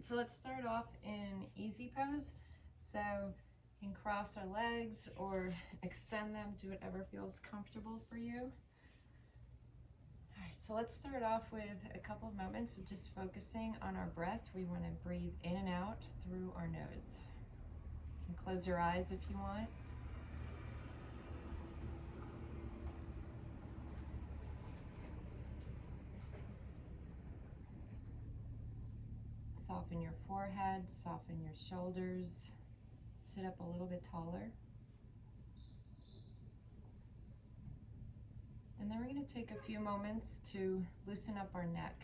so let's start off in easy pose. So you can cross our legs or extend them, do whatever feels comfortable for you. All right, so let's start off with a couple of moments of just focusing on our breath. We want to breathe in and out through our nose. You can close your eyes if you want. Soften your forehead, soften your shoulders, sit up a little bit taller. And then we're going to take a few moments to loosen up our neck.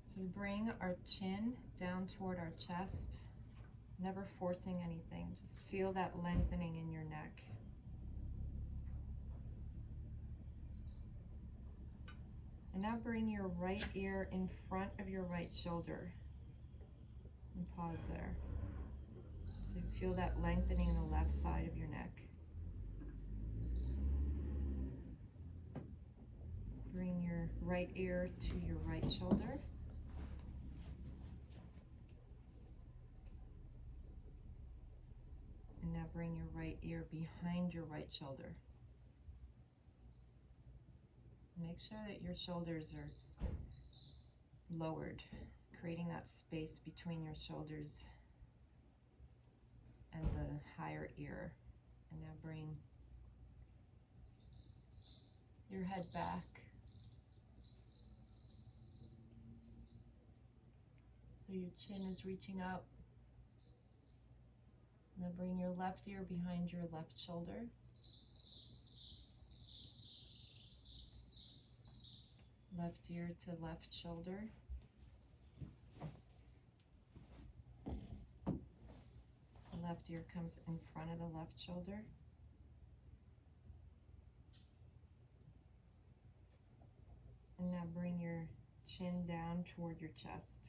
So bring our chin down toward our chest, never forcing anything, just feel that lengthening in your neck. And now bring your right ear in front of your right shoulder and pause there. So feel that lengthening in the left side of your neck. Bring your right ear to your right shoulder. And now bring your right ear behind your right shoulder. Make sure that your shoulders are lowered, creating that space between your shoulders and the higher ear. And now bring your head back. So your chin is reaching up. Now bring your left ear behind your left shoulder. Left ear to left shoulder. The left ear comes in front of the left shoulder. And now bring your chin down toward your chest.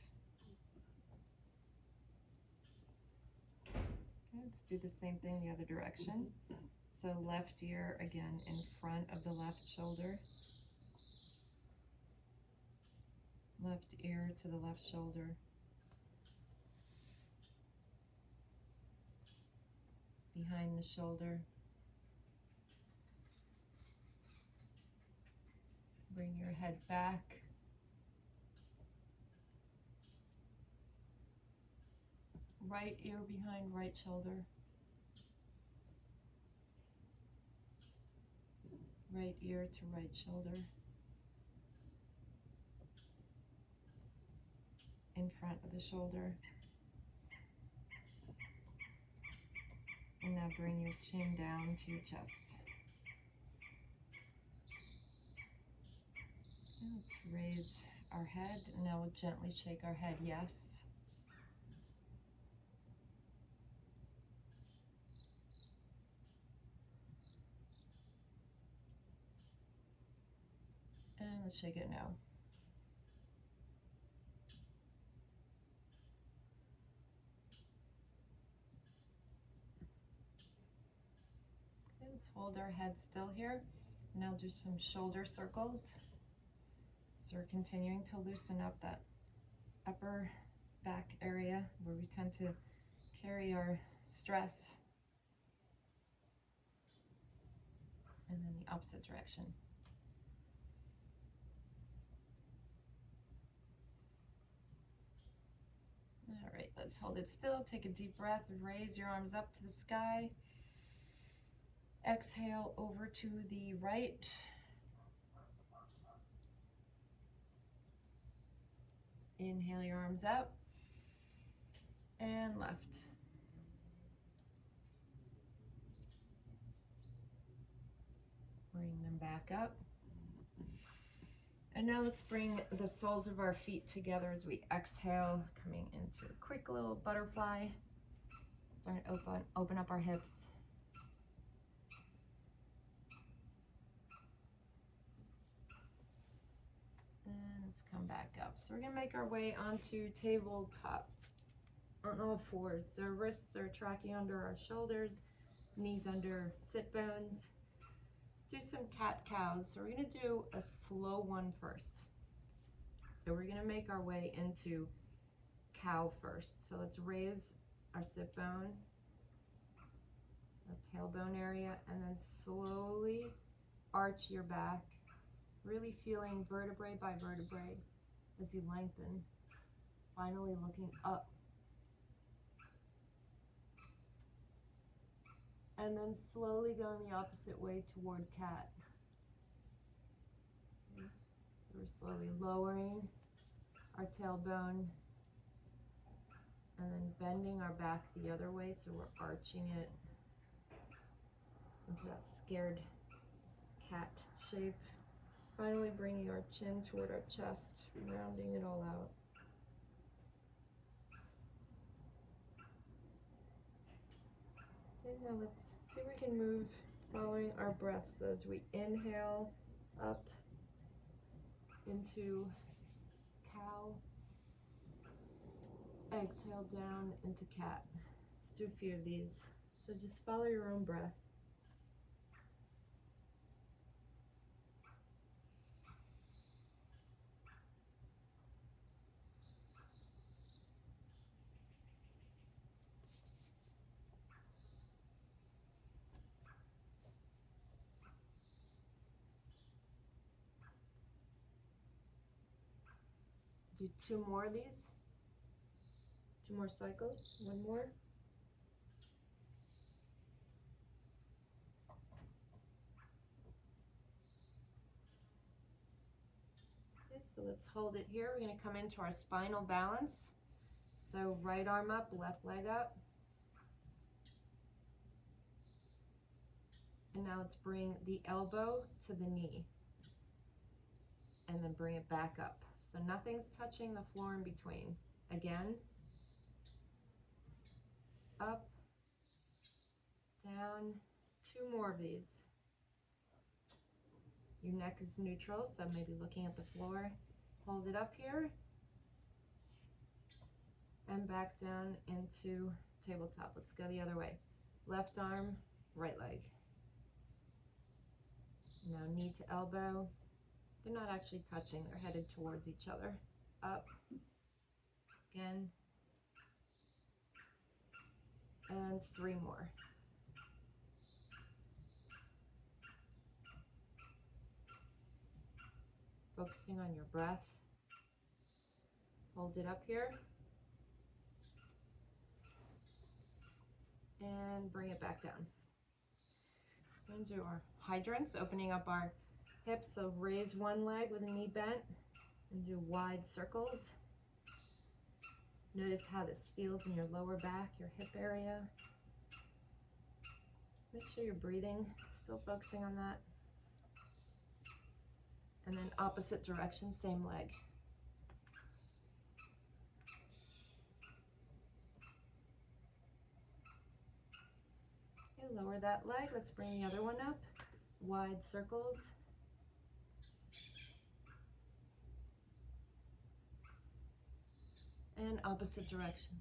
Okay, let's do the same thing the other direction. So left ear again in front of the left shoulder. Left ear to the left shoulder. Behind the shoulder. Bring your head back. Right ear behind right shoulder. Right ear to right shoulder. In front of the shoulder. And now bring your chin down to your chest. And let's raise our head, and now we'll gently shake our head yes. And let's shake it no. Let's hold our head still here. Now do some shoulder circles. So we're continuing to loosen up that upper back area where we tend to carry our stress. And then the opposite direction. All right, let's hold it still. Take a deep breath. Raise your arms up to the sky. Exhale over to the right. Inhale your arms up. And left. Bring them back up. And now let's bring the soles of our feet together as we exhale, coming into a quick little butterfly. Start to open up our hips. And let's come back up. So we're gonna make our way onto tabletop on all fours. So wrists are tracking under our shoulders, knees under sit bones. Let's do some cat-cows. So we're gonna do a slow one first. So we're gonna make our way into cow first. So let's raise our sit bone, the tailbone area, and then slowly arch your back, really feeling vertebrae by vertebrae as you lengthen, finally looking up. And then slowly going the opposite way toward cat. Okay. So we're slowly lowering our tailbone and then bending our back the other way, so we're arching it into that scared cat shape. Finally bringing our chin toward our chest, rounding it all out. Okay, now let's see if we can move following our breaths as we inhale up into cow, exhale down into cat. Let's do a few of these. So just follow your own breath. Do 2 more of these. 2 more cycles. 1 more. Okay, so let's hold it here. We're going to come into our spinal balance. So right arm up, left leg up. And now let's bring the elbow to the knee. And then bring it back up. So nothing's touching the floor in between. Again. Up, down, 2 more of these. Your neck is neutral, so maybe looking at the floor. Hold it up here. And back down into tabletop. Let's go the other way. Left arm, right leg. Now knee to elbow. They're not actually touching, they're headed towards each other. Up, again, and 3 more. Focusing on your breath. Hold it up here. And bring it back down. We're going to do our hydrants, opening up our hips, so raise one leg with a knee bent and do wide circles. Notice how this feels in your lower back, your hip area. Make sure you're breathing, still focusing on that. And then opposite direction, same leg. Okay, lower that leg. Let's bring the other one up. Wide circles. And opposite direction.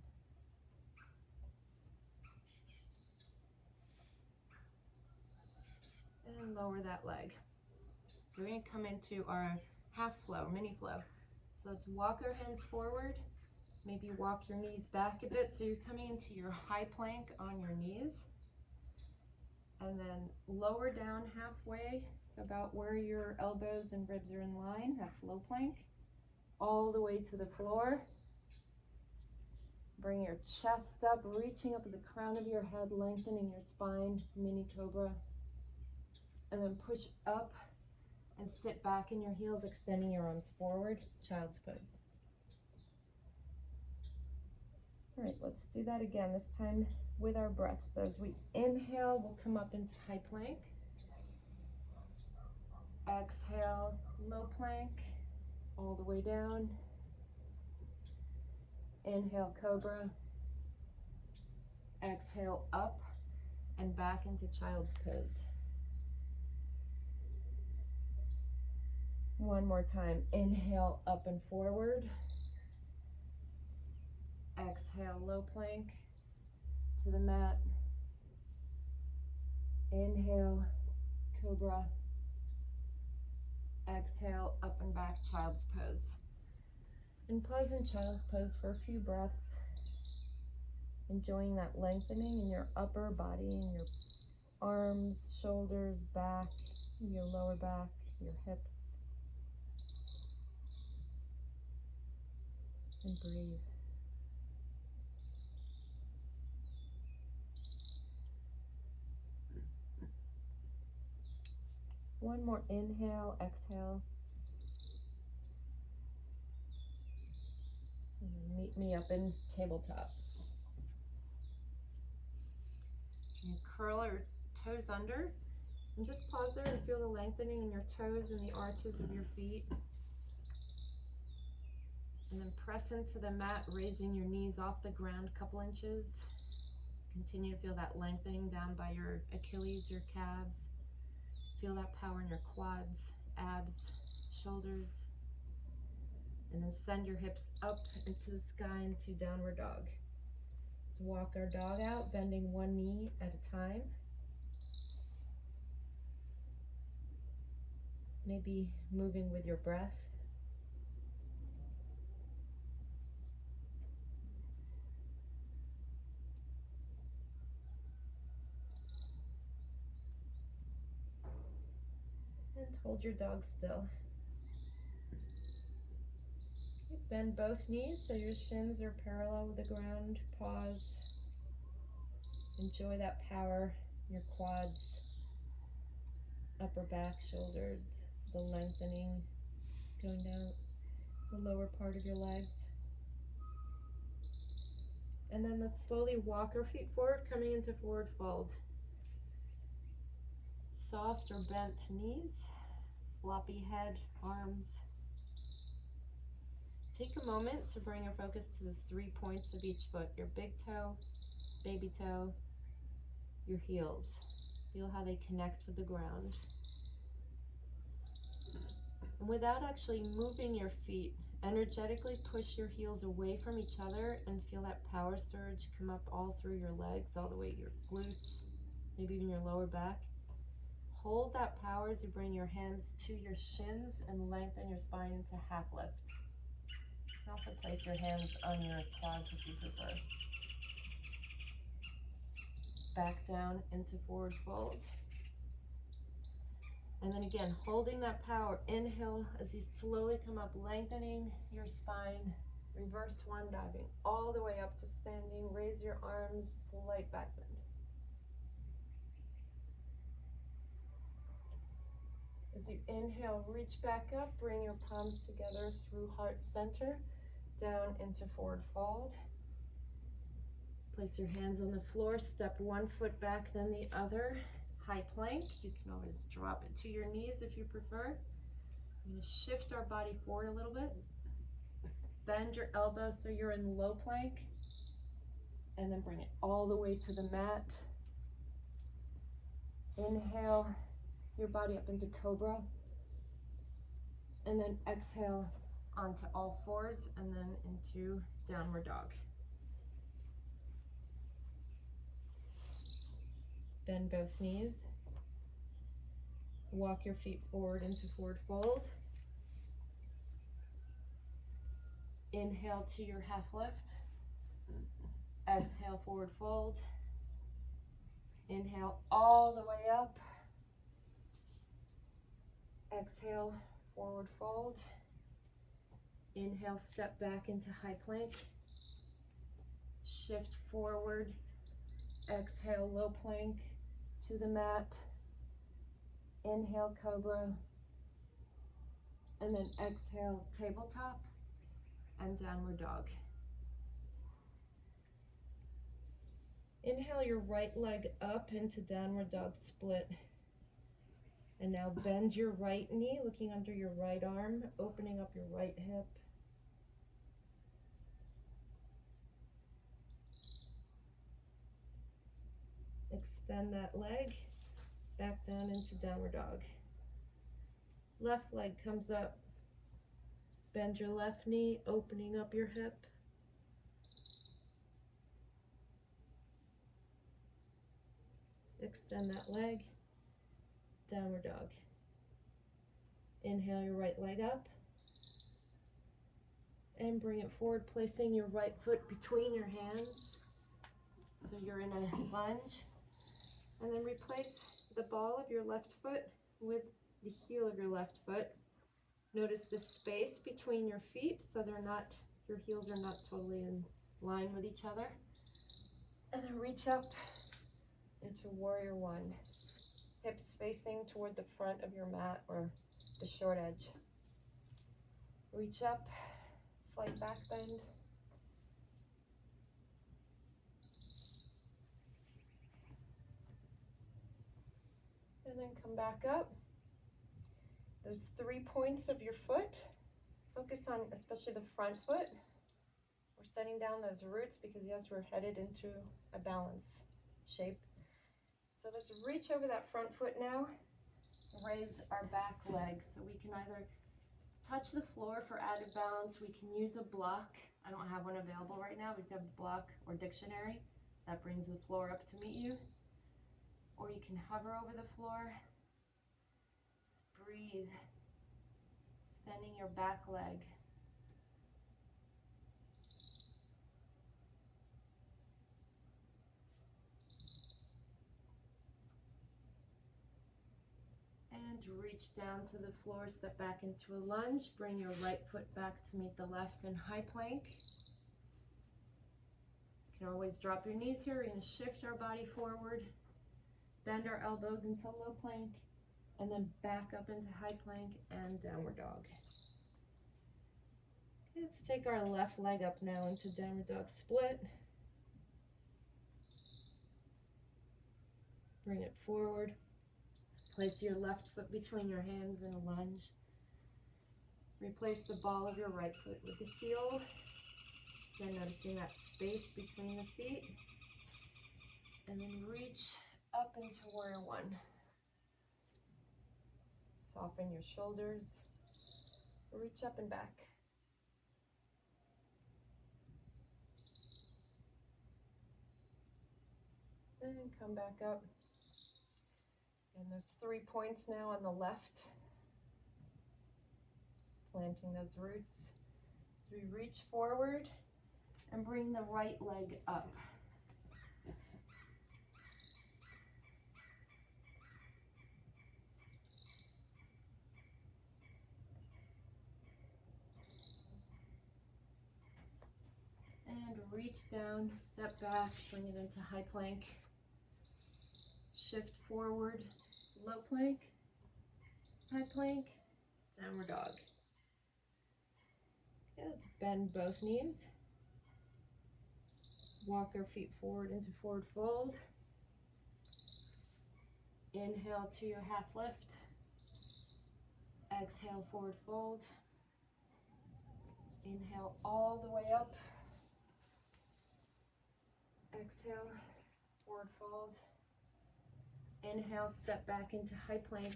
And lower that leg. So we're going to come into our half flow, mini flow. So let's walk our hands forward. Maybe walk your knees back a bit. So you're coming into your high plank on your knees. And then lower down halfway, so about where your elbows and ribs are in line. That's low plank. All the way to the floor. Bring your chest up, reaching up at the crown of your head, lengthening your spine, mini cobra. And then push up and sit back in your heels, extending your arms forward, child's pose. All right, let's do that again, this time with our breath. So as we inhale, we'll come up into high plank. Exhale, low plank, all the way down. Inhale, cobra. Exhale, up and back into child's pose. One more time. Inhale, up and forward. Exhale, low plank to the mat. Inhale, cobra. Exhale, up and back, child's pose. And pause in child's pose for a few breaths, enjoying that lengthening in your upper body, in your arms, shoulders, back, your lower back, your hips. And breathe. One more inhale, exhale. And then meet me up in tabletop. And curl your toes under and just pause there and feel the lengthening in your toes and the arches of your feet. And then press into the mat, raising your knees off the ground a couple inches. Continue to feel that lengthening down by your Achilles, your calves. Feel that power in your quads, abs, shoulders. And then send your hips up into the sky into downward dog. Let's walk our dog out, bending one knee at a time. Maybe moving with your breath. And hold your dog still. Bend both knees so your shins are parallel with the ground. Pause. Enjoy that power in your quads, upper back, shoulders, the lengthening going down the lower part of your legs. And then let's slowly walk our feet forward, coming into forward fold. Soft or bent knees, floppy head, arms. Take a moment to bring your focus to the 3 points of each foot, your big toe, baby toe, your heels. Feel how they connect with the ground. And without actually moving your feet, energetically push your heels away from each other and feel that power surge come up all through your legs, all the way to your glutes, maybe even your lower back. Hold that power as you bring your hands to your shins and lengthen your spine into half lift. You can also place your hands on your quads if you prefer. Back down into forward fold. And then again, holding that power, inhale as you slowly come up, lengthening your spine. Reverse one, diving all the way up to standing. Raise your arms, slight back bend. As you inhale, reach back up, bring your palms together through heart center, down into forward fold. Place your hands on the floor, step one foot back, then the other. High plank, you can always drop it to your knees if you prefer. I'm going to shift our body forward a little bit. Bend your elbows so you're in low plank. And then bring it all the way to the mat. Inhale your body up into cobra. And then exhale onto all fours and then into downward dog. Bend both knees. Walk your feet forward into forward fold. Inhale to your half lift. Exhale, forward fold. Inhale all the way up. Exhale, forward fold. Inhale, step back into high plank. Shift forward. Exhale, low plank to the mat. Inhale, cobra. And then exhale, tabletop and downward dog. Inhale your right leg up into downward dog split. And now bend your right knee, looking under your right arm, opening up your right hip. Extend that leg, back down into downward dog. Left leg comes up. Bend your left knee, opening up your hip. Extend that leg, downward dog. Inhale your right leg up. And bring it forward, placing your right foot between your hands. So you're in a lunge. And then replace the ball of your left foot with the heel of your left foot. Notice the space between your feet so your heels are not totally in line with each other. And then reach up into warrior one. Hips facing toward the front of your mat or the short edge. Reach up, slight back bend. And then come back up. Those 3 points of your foot, focus on especially the front foot. We're setting down those roots because yes, we're headed into a balance shape. So let's reach over that front foot now, raise our back leg. So we can either touch the floor for added balance, we can use a block. I don't have one available right now, we have a block or dictionary that brings the floor up to meet you. Or you can hover over the floor, just breathe, extending your back leg. And reach down to the floor, step back into a lunge, bring your right foot back to meet the left in high plank. You can always drop your knees here, we're going to shift our body forward, bend our elbows into low plank, and then back up into high plank and downward dog. Okay, let's take our left leg up now into downward dog split. Bring it forward. Place your left foot between your hands in a lunge. Replace the ball of your right foot with the heel. Again, noticing that space between the feet. And then reach up into warrior one. Soften your shoulders. Reach up and back. And come back up. And those 3 points now on the left. Planting those roots. So we reach forward and bring the right leg up. And reach down, step back, bring it into high plank. Shift forward, low plank, high plank, downward dog. Okay, let's bend both knees. Walk our feet forward into forward fold. Inhale to your half lift. Exhale, forward fold. Inhale all the way up. Exhale, forward fold. Inhale, step back into high plank.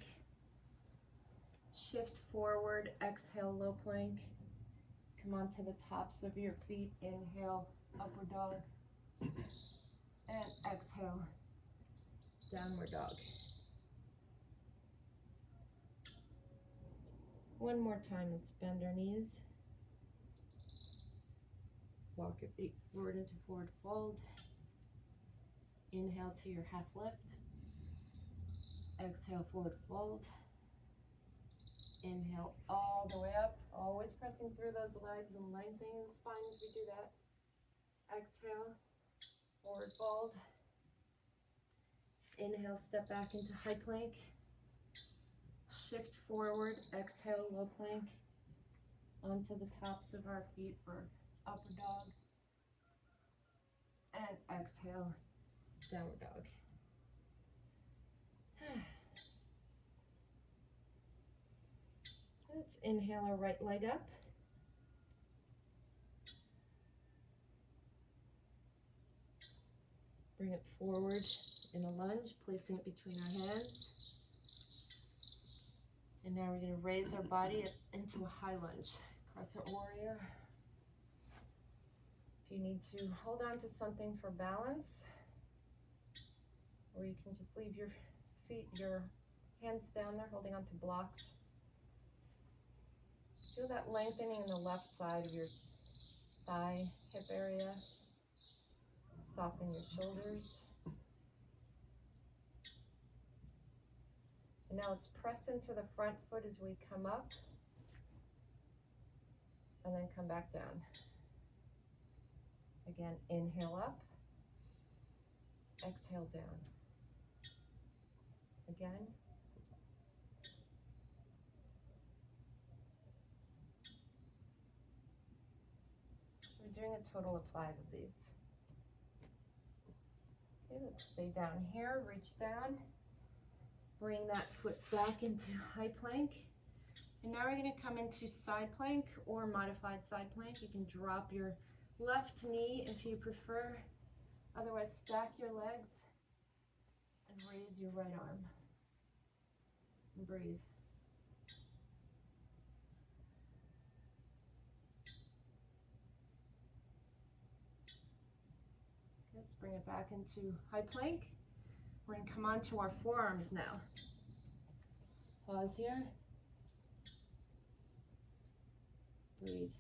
Shift forward, exhale, low plank. Come onto the tops of your feet. Inhale, upward dog. And exhale, downward dog. One more time, let's bend our knees. Walk your feet forward into forward fold. Inhale to your half lift. Exhale, forward fold. Inhale all the way up, always pressing through those legs and lengthening the spine as we do that. Exhale, forward fold. Inhale, step back into high plank. Shift forward, exhale, low plank. Onto the tops of our feet for upward dog. And exhale, downward dog. Let's inhale our right leg up. Bring it forward in a lunge, placing it between our hands. And now we're going to raise our body into a high lunge, crescent warrior. If you need to hold on to something for balance, or you can just leave your feet, your hands down there, holding on to blocks. Feel that lengthening in the left side of your thigh, hip area. Soften your shoulders. And now let's press into the front foot as we come up. And then come back down. Again, inhale up. Exhale down. Again. We're doing a total of 5 of these. Okay, let's stay down here, reach down. Bring that foot back into high plank. And now we're going to come into side plank or modified side plank. You can drop your left knee if you prefer. Otherwise, stack your legs and raise your right arm. And breathe. Let's bring it back into high plank. We're going to come onto our forearms now. Pause here. Breathe.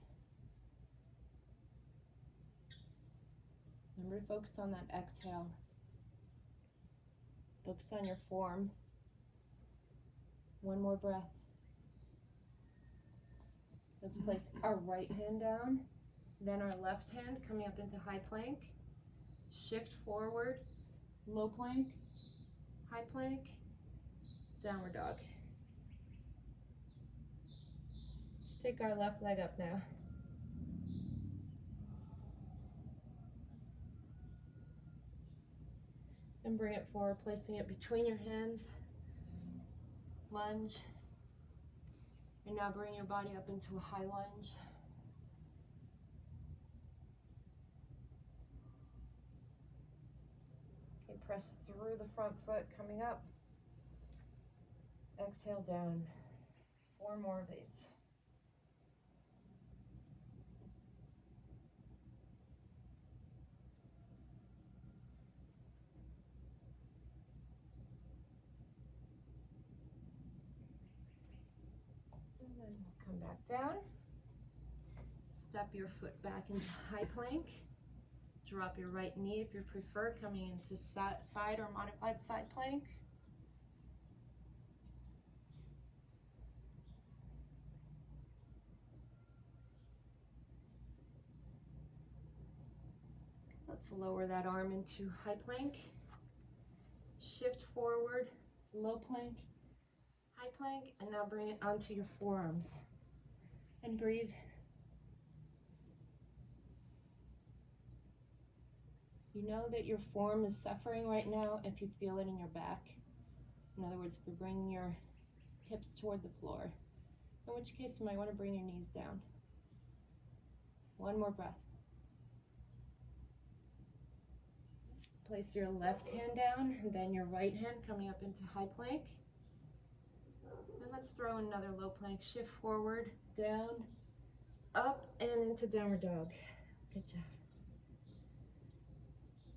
Remember to focus on that exhale. Focus on your form. One more breath. Let's place our right hand down, then our left hand coming up into high plank. Shift forward, low plank, high plank, downward dog. Let's take our left leg up now. And bring it forward, placing it between your hands. Lunge. And now bring your body up into a high lunge. Okay, press through the front foot coming up. Exhale down. 4 more of these. And then we'll come back down. Step your foot back into high plank. Drop your right knee if you prefer, coming into side or modified side plank. Let's lower that arm into high plank. Shift forward, low plank, high plank, and now bring it onto your forearms. And breathe. You know that your form is suffering right now if you feel it in your back. In other words, if you're bringing your hips toward the floor, in which case you might want to bring your knees down. 1 more breath. Place your left hand down and then your right hand coming up into high plank. And let's throw another low plank. Shift forward, down, up, and into downward dog. Good job.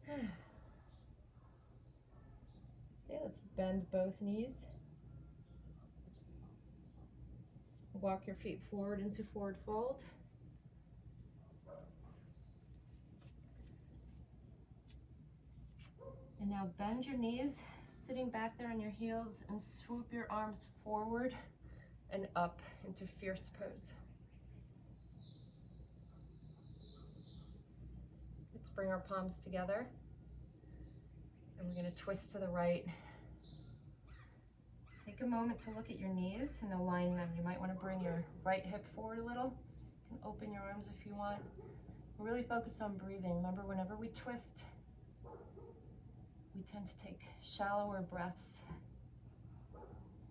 Okay, let's bend both knees. Walk your feet forward into forward fold. And now bend your knees, sitting back there on your heels, and swoop your arms forward and up into fierce pose. Let's bring our palms together. And we're going to twist to the right. Take a moment to look at your knees and align them. You might want to bring your right hip forward a little. You can open your arms if you want. Really focus on breathing. Remember, whenever we twist, we tend to take shallower breaths.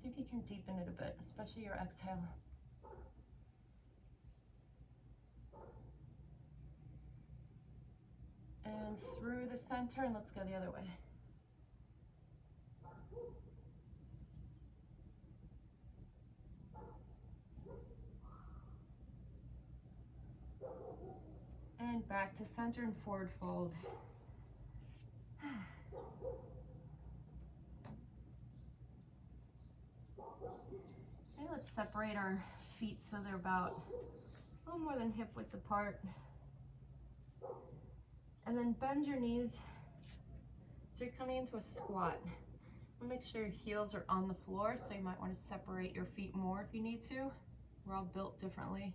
See if you can deepen it a bit, especially your exhale. And through the center, and let's go the other way. And back to center and forward fold. Okay, let's separate our feet so they're about a little more than hip width apart. And then bend your knees so you're coming into a squat. Make sure your heels are on the floor, so you might want to separate your feet more if you need to. We're all built differently.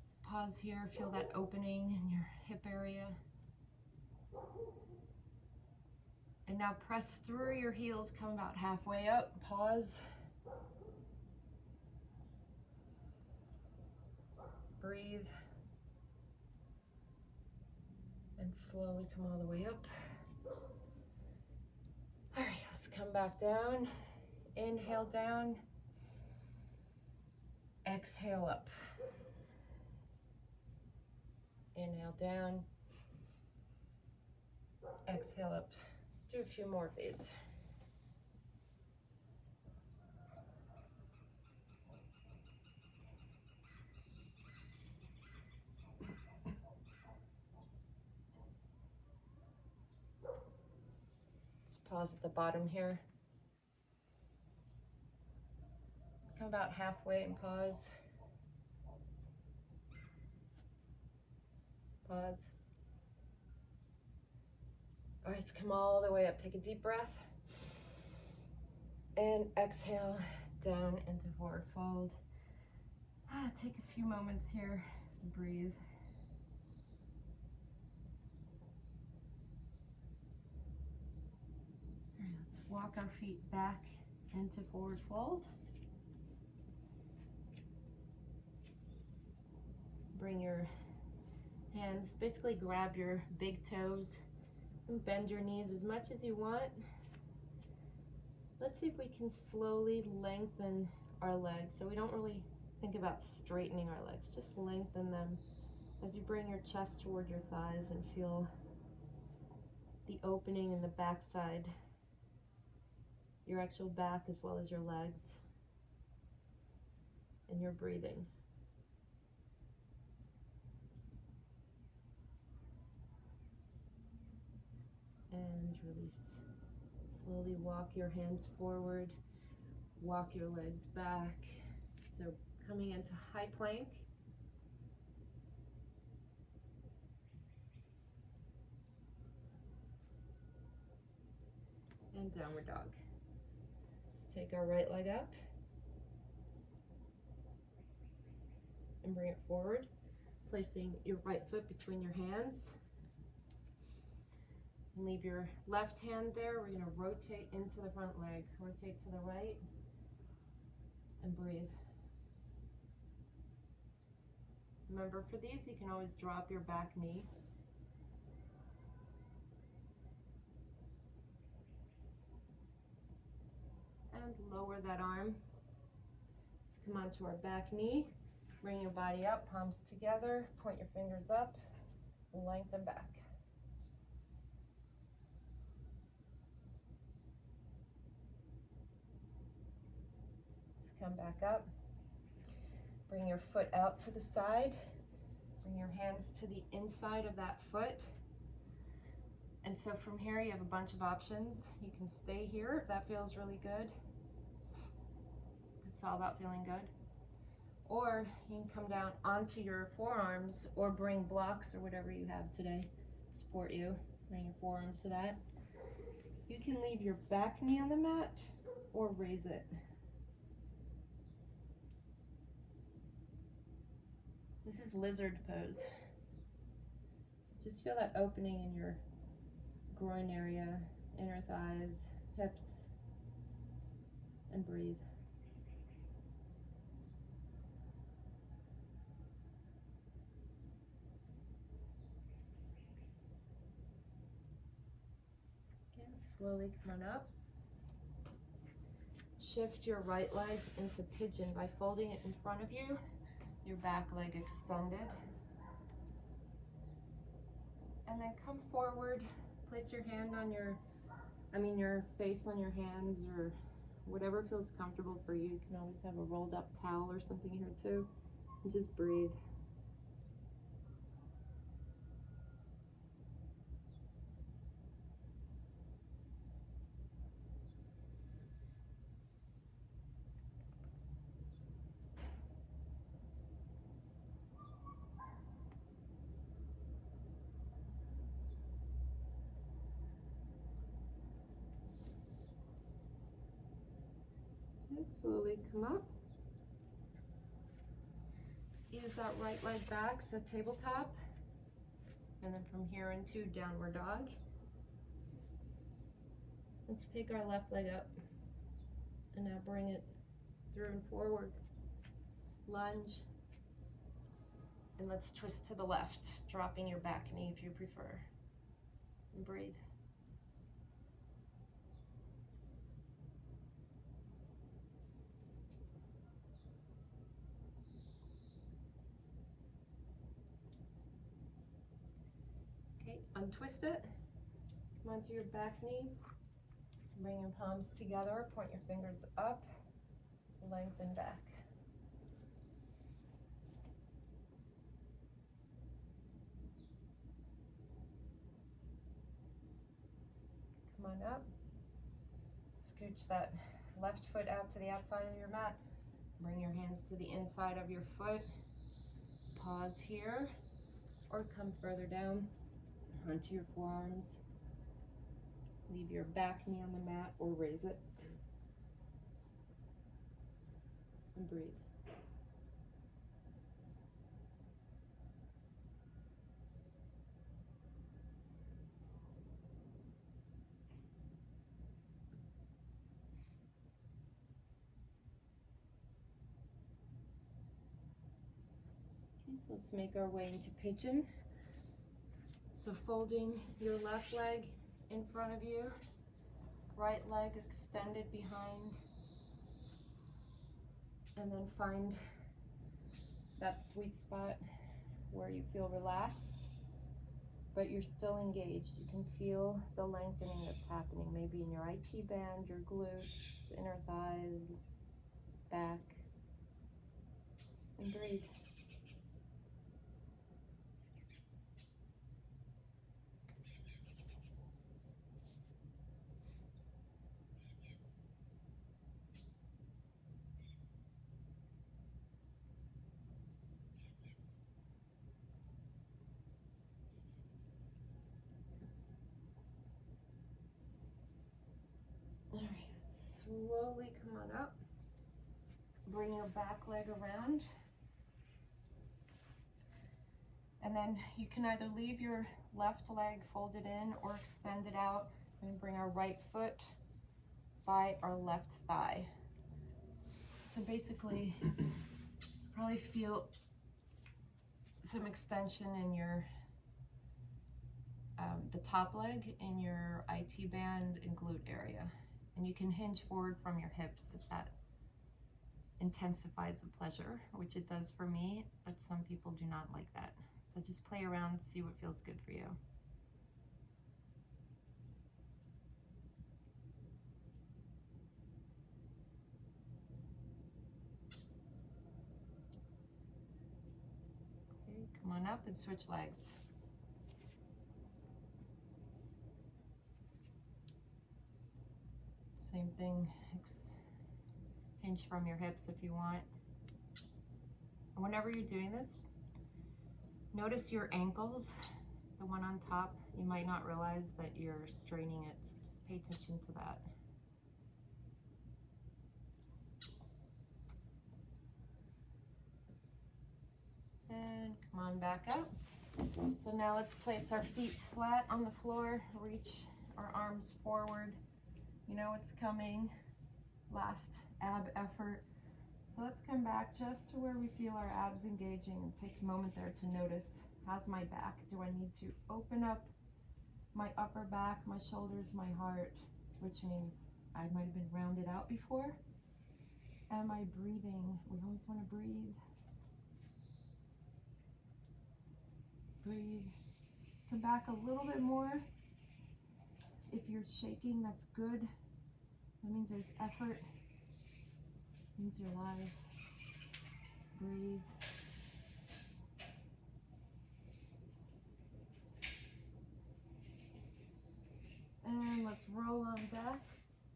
Let's pause here, feel that opening in your hip area. And now press through your heels, come about halfway up, pause. Breathe. And slowly come all the way up. All right, let's come back down. Inhale down. Exhale up. Inhale down. Exhale up. Let's do a few more of these. Let's pause at the bottom here. Come about halfway and pause. Pause. All right, let's come all the way up. Take a deep breath. And exhale down into forward fold. Take a few moments here to breathe. All right, let's walk our feet back into forward fold. Bring your hands, basically grab your big toes and bend your knees as much as you want. Let's see if we can slowly lengthen our legs. So we don't really think about straightening our legs, just lengthen them as you bring your chest toward your thighs and feel the opening in the back side, your actual back as well as your legs, and your breathing. And release. Slowly walk your hands forward, walk your legs back. So coming into high plank. And downward dog. Let's take our right leg up and bring it forward, placing your right foot between your hands. Leave your left hand there. We're going to rotate into the front leg. Rotate to the right and breathe. Remember, for these, you can always drop your back knee. And lower that arm. Let's come onto our back knee. Bring your body up, palms together. Point your fingers up and lengthen back. Come back up. Bring your foot out to the side. Bring your hands to the inside of that foot. And so from here you have a bunch of options. You can stay here if that feels really good. It's all about feeling good. Or you can come down onto your forearms or bring blocks or whatever you have today to support you. Bring your forearms to that. You can leave your back knee on the mat or raise it. This is lizard pose. So just feel that opening in your groin area, inner thighs, hips, and breathe. Again, slowly come on up. Shift your right leg into pigeon by folding it in front of you. Your back leg extended. And then come forward, place your hand on your face on your hands or whatever feels comfortable for you. You can always have a rolled up towel or something here too. And just breathe. Slowly come up. Ease that right leg back, so tabletop. And then from here into downward dog. Let's take our left leg up. And now bring it through and forward. Lunge. And let's twist to the left, dropping your back knee if you prefer. And breathe. Okay, untwist it. Come onto your back knee. Bring your palms together, point your fingers up, lengthen back. Come on up. Scooch that left foot out to the outside of your mat. Bring your hands to the inside of your foot. Pause here, or come further down onto your forearms. Leave your back knee on the mat or raise it. And breathe. Okay, so let's make our way into pigeon. So folding your left leg in front of you, right leg extended behind, and then find that sweet spot where you feel relaxed, but you're still engaged. You can feel the lengthening that's happening, maybe in your IT band, your glutes, inner thighs, back, and breathe. All right, slowly come on up. Bring your back leg around. And then you can either leave your left leg folded in or extend it out. And bring our right foot by our left thigh. So basically, probably feel some extension in your the top leg in your IT band and glute area. And you can hinge forward from your hips if that intensifies the pleasure, which it does for me, but some people do not like that. So just play around, see what feels good for you. Okay, come on up and switch legs. Same thing, hinge from your hips if you want. And whenever you're doing this, notice your ankles, the one on top. You might not realize that you're straining it, so just pay attention to that. And come on back up. So now let's place our feet flat on the floor, reach our arms forward. You know what's coming, last ab effort. So let's come back just to where we feel our abs engaging and take a moment there to notice, how's my back? Do I need to open up my upper back, my shoulders, my heart, which means I might have been rounded out before? Am I breathing? We always want to breathe. Breathe. Come back a little bit more. If you're shaking, that's good. That means there's effort. It means you're alive. Breathe. And let's roll on back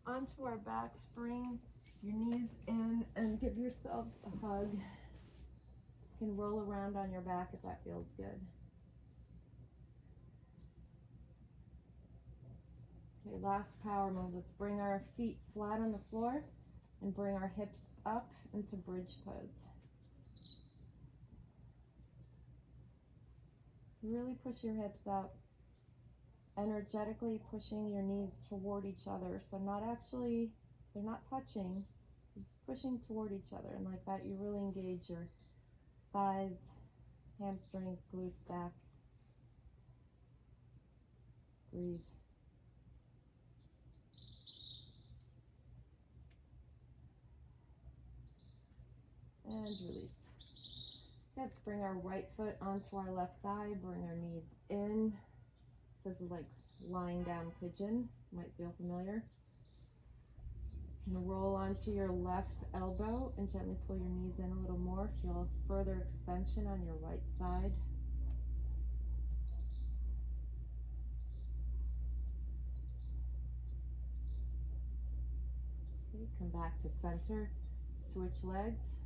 onto our backs. Bring your knees in and give yourselves a hug. You can roll around on your back if that feels good. Okay, last power move. Let's bring our feet flat on the floor. and bring our hips up into bridge pose. Really push your hips up, energetically pushing your knees toward each other. So not actually, they're not touching, just pushing toward each other. And like that, you really engage your thighs, hamstrings, glutes back. Breathe. And release. Let's bring our right foot onto our left thigh, bring our knees in. This is like lying down pigeon, might feel familiar. And roll onto your left elbow and gently pull your knees in a little more. Feel a further extension on your right side. Okay, come back to center, switch legs.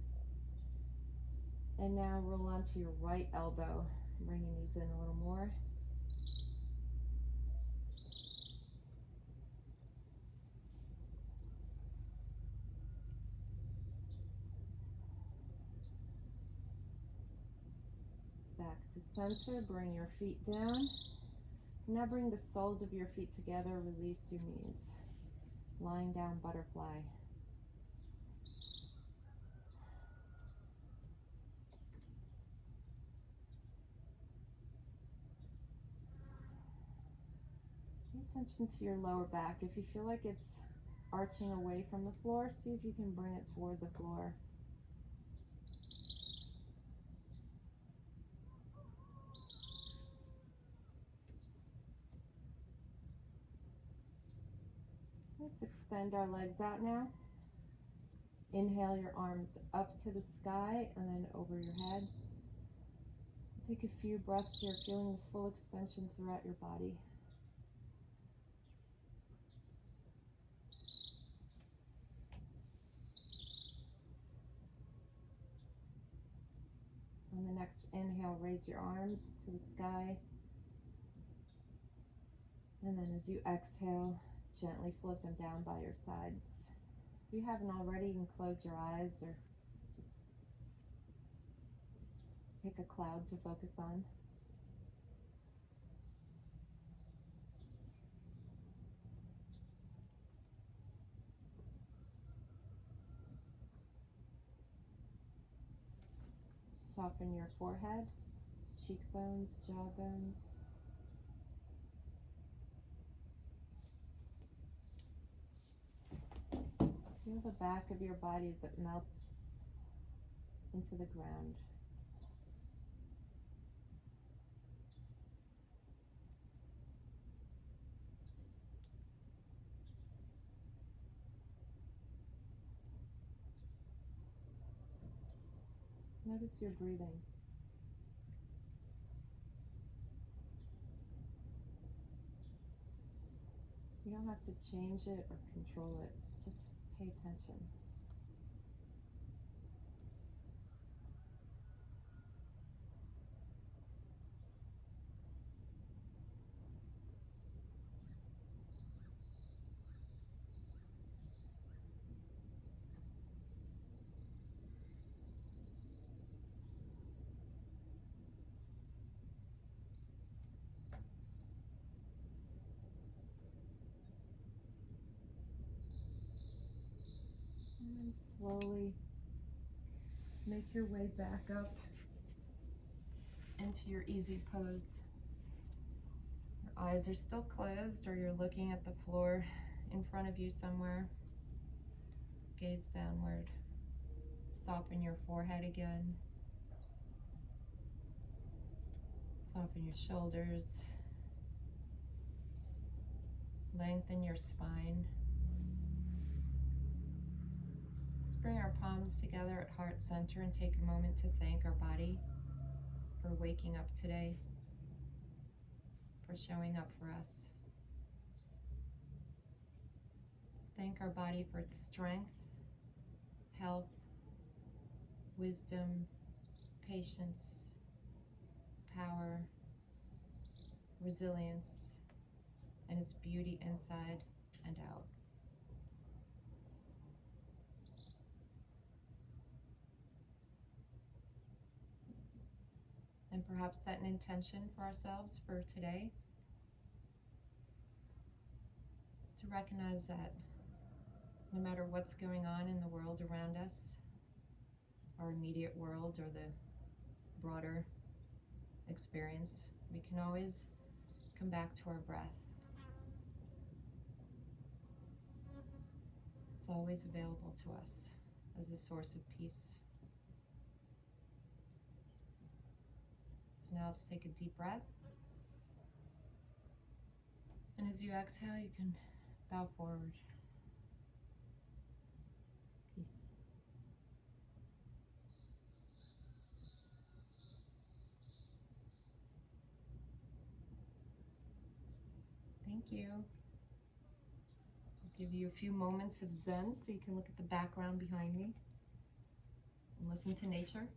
And now roll onto your right elbow. Bring your knees in a little more. Back to center, bring your feet down. Now bring the soles of your feet together, release your knees. Lying down butterfly. Pay attention to your lower back. If you feel like it's arching away from the floor, see if you can bring it toward the floor. Let's extend our legs out now. Inhale your arms up to the sky and then over your head. Take a few breaths here, feeling the full extension throughout your body. On the next inhale, raise your arms to the sky. And then as you exhale, gently float them down by your sides. If you haven't already, you can close your eyes or just pick a cloud to focus on. Soften your forehead, cheekbones, jawbones. Feel the back of your body as it melts into the ground. Notice your breathing. You don't have to change it or control it. Just pay attention. And slowly make your way back up into your easy pose. Your eyes are still closed or you're looking at the floor in front of you somewhere. Gaze downward. Soften your forehead again. Soften your shoulders. Lengthen your spine. Let's bring our palms together at heart center and take a moment to thank our body for waking up today, for showing up for us. Let's thank our body for its strength, health, wisdom, patience, power, resilience, and its beauty inside and out. perhaps set an intention for ourselves for today. To recognize that no matter what's going on in the world around us, our immediate world or the broader experience, we can always come back to our breath. It's always available to us as a source of peace. So now let's take a deep breath. And as you exhale, you can bow forward. Peace. Thank you. I'll give you a few moments of Zen so you can look at the background behind me and listen to nature.